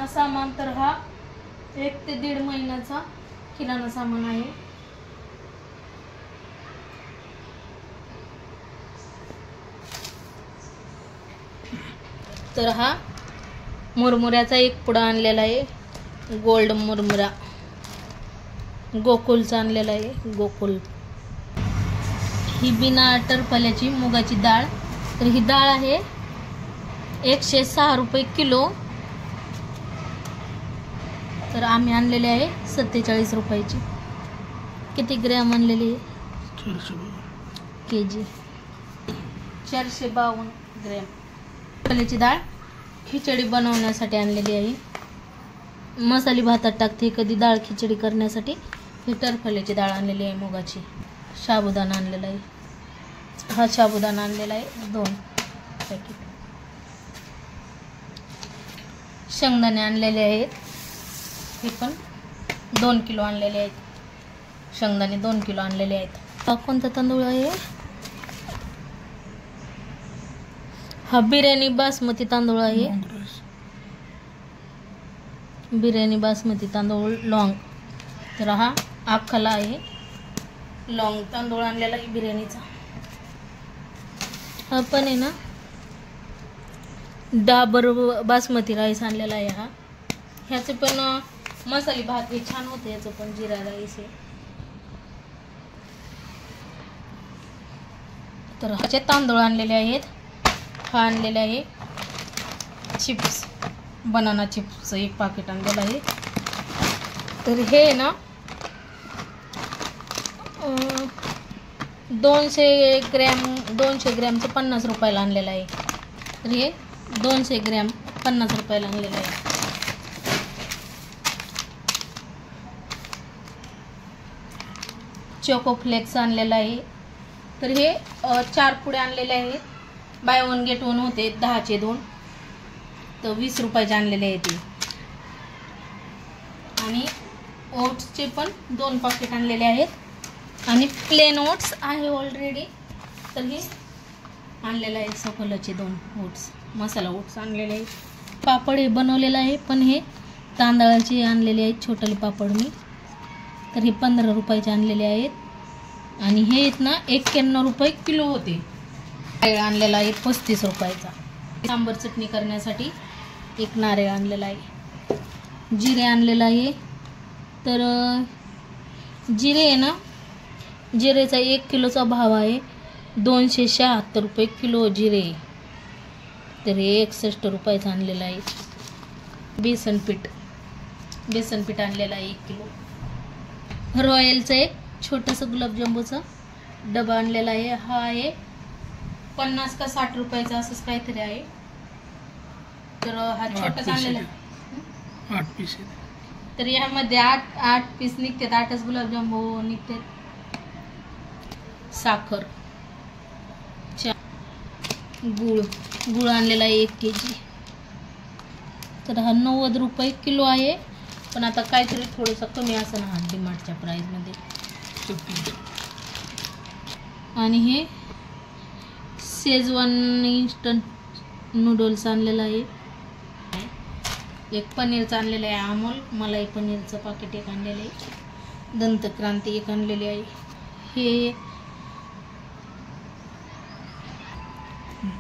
किराणा सामान तर हा 1 ते 1.5 महिन्याचा किराणा सामान आहे. तर हा मुरमुऱ्याचा एक पुडा आणलेला आहे, गोल्ड मुरमुरा गोकुलचा आणलेला आहे, गोकुल. ही बिना टरफल्याची मुगाची डाळ. तर ही डाळ आहे 106 रुपये किलो. तर आम्ही आणलेली आहे 47 रुपयाची. किती ग्रॅम आणलेली आहे? KG 452 gram. टरफल्याची डाळ खिचडी बनवण्यासाठी आणलेली आहे. मसाली भातात टाकते कधी डाळ खिचडी करण्यासाठी. ही टरफल्याची डाळ आणलेली आहे मुगाची. साबुदाणा आणलेला आहे. हा साबुदाणा आणलेला आहे 2 पॅकेट. शेंगदाणे आणलेले आहेत, हे पण 2 किलो आणलेले आहेत. शेंगदाणे 2 किलो आणलेले आहेत. हा कोणता तांदूळ आहे? हा बिर्याणी बासमती तांदूळ आहे. बिर्याणी बासमती तांदूळ लॉंग. तर हा अख्खाला आहे. लॉंग तांदूळ आणलेला आहे बिर्याणीचा. हा पण आहे ना डाबर बासमती राईस आणलेला आहे. हा ह्याचं पण मसाली भात हे छान होते. याचं पण जिरा राईस आहे. तर ह्याचे तांदूळ आणलेले आहेत. हा आणलेला आहे चिप्स, बनाना चिप्स एक पाकिट आणलेलं आहे. तर हे ना 200 ग्रॅमचं 50 रुपयाला आणलेलं आहे. तर हे 200 ग्रॅम 50 रुपयाला आणलेलं आहे. चोको फ्लेक्स आणलेला आहे. तर हे 4 पुडे आणलेले आहेत. बाय 1 गेट 1 होते, 10चे 2. तर 20 रुपयाचे आणलेले आहेत ते. आणि ओट्सचे पण 2 पाकिट आणलेले आहेत. आणि प्लेन ओट्स आहे ऑलरेडी. तर हे आणलेलं आहे सफोलाचे 2 ओट्स, मसाला ओट्स आणलेले आहेत. पापड हे बनवलेलं आहे, पण हे तांदळाचे आणलेले आहेत छोटे पापड मी. तर हे 15 रुपयाचे आणलेले आहेत. आणि हे आहेत ना 91 रुपये किलो होते. नारळ आणलेला आहे 35 रुपयाचा. सांबर चटणी करण्यासाठी एक नारळ आणलेला आहे. जिरे आणलेला आहे. तर जिरे आहे ना, जिरेचा 1 किलोचा भाव आहे 276 रुपये किलो जिरे. तर हे 61 रुपयाचं आणलेलं आहे. बेसन पीठ आणलेलं आहे 1 किलो. रॉयलचं एक छोटंसं गुलाबजामुनचा डबा आणलेला आहे. हा आहे 50 का 60 रुपयाचा असंच काहीतरी आहे. तर हा छोटाच आणलेला आहे. 8 पीस. तर यामध्ये 8 पीस निघतात. 8च गुलाबजामुन निघतात. साखर, गुळ आणलेला आहे 1 केजी. तर हा 90 रुपये किलो आहे. पण आता काहीतरी थोडंसं कमी असं ना डीमार्टच्या प्राईजमध्ये. आणि हे शेजवान इन्स्टंट नूडल्स आणलेलं आहे. एक पनीरचं आणलेलं आहे अमूल मलाई पनीरचं पाकिट एक आणलेलं आहे. दंतक्रांती एक आणलेली आहे. हे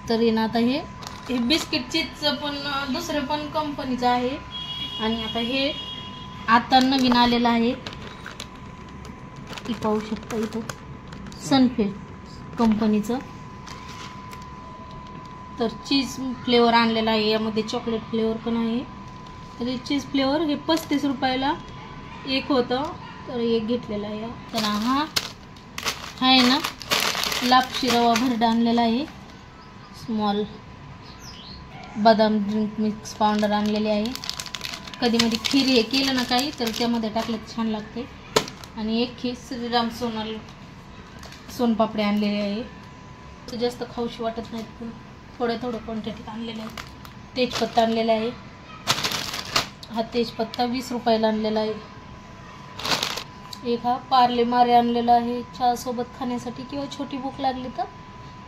तरी ना आता हे बिस्किट चीजचं पण दुसरे पण कंपनीचं आहे. आणि आता हे आता नवीन आलेलं आहे. ती पाहू शकता इथं सनफील्ड कंपनीचं. तर चीज फ्लेवर आणलेला आहे. यामध्ये चॉकलेट फ्लेवर पण आहे. तर हे चीज फ्लेवर हे 35 रुपयाला एक होतं. तर एक घेतलेला आहे. तर हा आहे ना लापशी रवा भरडा आणलेला आहे. स्मॉल बदाम ड्रिंक मिक्स पावडर आणलेले आहे. कधी मध्ये खीर हे केलं ना काही तर त्यामध्ये टाकलं छान लागते. आणि एक हे श्रीराम सोनपापडी आणलेली आहे. तर जास्त खाऊशी वाटत नाहीत पण थोडं क्वांटिटीत आणलेलं आहे. तेजपत्ता आणलेला आहे. हा तेजपत्ता 20 रुपयाला आणलेला आहे. एक हा पार्ले मारे आणलेला आहे चहा सोबत खाण्यासाठी किंवा छोटी भूक लागली तर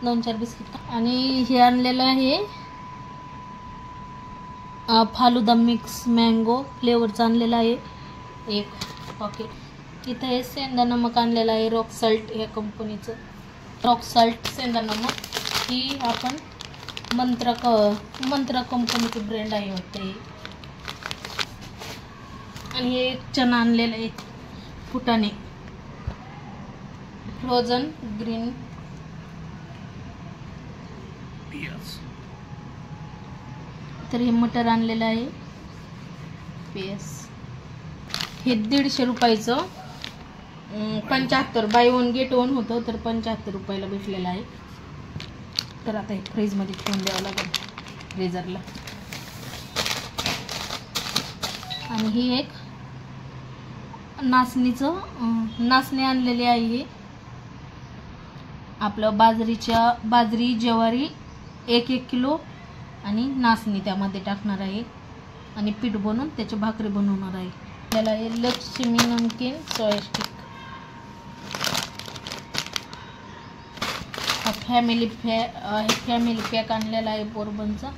2-4 बिस्किट. आणि हे आणलेलं आहे फालुदा मिक्स मँगो फ्लेवरचं आणलेलं आहे एक पॉकेट. इथं हे सेंदा नमक आणलेलं आहे रॉक सॉल्ट या कंपनीचं. रॉक सॉल्ट सेंदा नमक ही आपण मंत्रा कंपनीचं ब्रँड आहे वाटतं. आणि हे एक चना आणलेलं आहे फुटाणे फ्रोझन ग्रीन पियाज. तर हे मटर आणलेलं आहे पेस. हे 150 रुपयाचं 75 बाय 1 गेट 1 होतं तर 75 रुपयाला भेटलेलं आहे. तर आता हे फ्रीजमध्ये ठेवून द्यावं लागेल फ्रीजरला. आणि ही एक नाचणी आणलेली आहे. हे आपलं बाजरी ज्वारी 1 किलो आणि नाचणी त्यामध्ये टाकणार आहे आणि पीठ बनवून त्याची भाकरी बनवणार आहे. त्याला हे लक्ष्मी नमकीन सोया स्टिक. हा फॅमिली पॅक आणलेला आहे बोर्बनचा.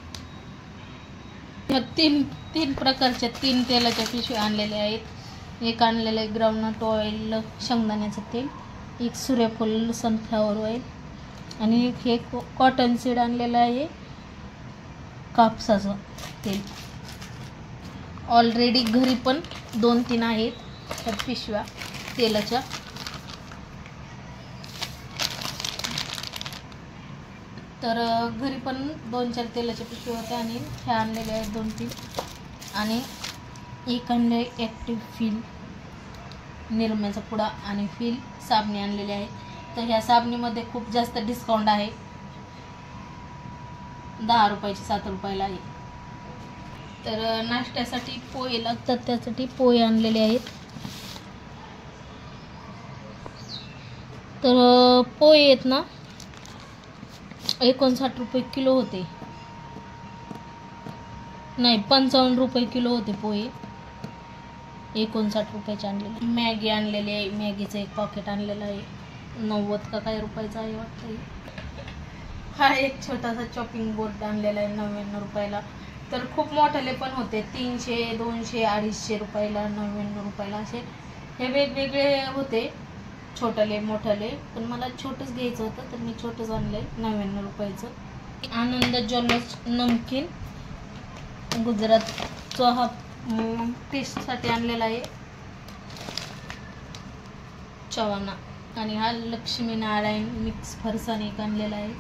तीन प्रकारच्या 3 तेलाच्या पिशव्या आणलेल्या आहेत. एक आणलेलं आहे ग्राउंडनट ऑइल शेंगदाण्याचं तेल, एक सूर्यफूल सनफ्लावर ऑइल आणि एक हे कॉटन सीड आणलेलं आहे कापसाचं तेल. ऑलरेडी घरी पण 2-3 आहेत त्या पिशव्या तेलाच्या. तर घरी पण 2-4 तेलाच्या पिशव्या होत्या आणि ह्या आणलेल्या आहेत 2-3. आणि एक आणले ॲक्टिव्ह फील निरम्याचा पुडा आणि फील साबणी आणलेली आहे. तर ह्या साबणीमध्ये खूप जास्त डिस्काउंट आहे. 10 रुपयाची 7 रुपयाला आहे. तर नाश्त्यासाठी पोहे लागतात त्यासाठी पोहे आणलेले आहेत. तर पोहे आहेत ना 59 रुपये किलो होते. नाही 55 रुपये किलो होते पोहे. 59 रुपयाचे आणलेले. मॅगी आणलेली आहे. मॅगीचं एक पॉकेट आणलेलं आहे 90 का काय रुपयाचं आहे वाटतं. हा एक छोटासा चॉपिंग बोर्ड आणलेला आहे 99 रुपयाला. तर खूप मोठाले पण होते 300, 200, 250 रुपयाला, 99 रुपयाला असे हे वेगवेगळे होते छोटले मोठाले. पण मला छोटंच घ्यायचं होतं तर मी छोटंच आणलं आहे 99 रुपयाचं. आनंद ज्वेलर्स नमकीन गुजरातचा हा टेस्टसाठी आणलेला आहे चवाना. आणि हा लक्ष्मीनारायण मिक्स फरसाण एक आणलेला आहे.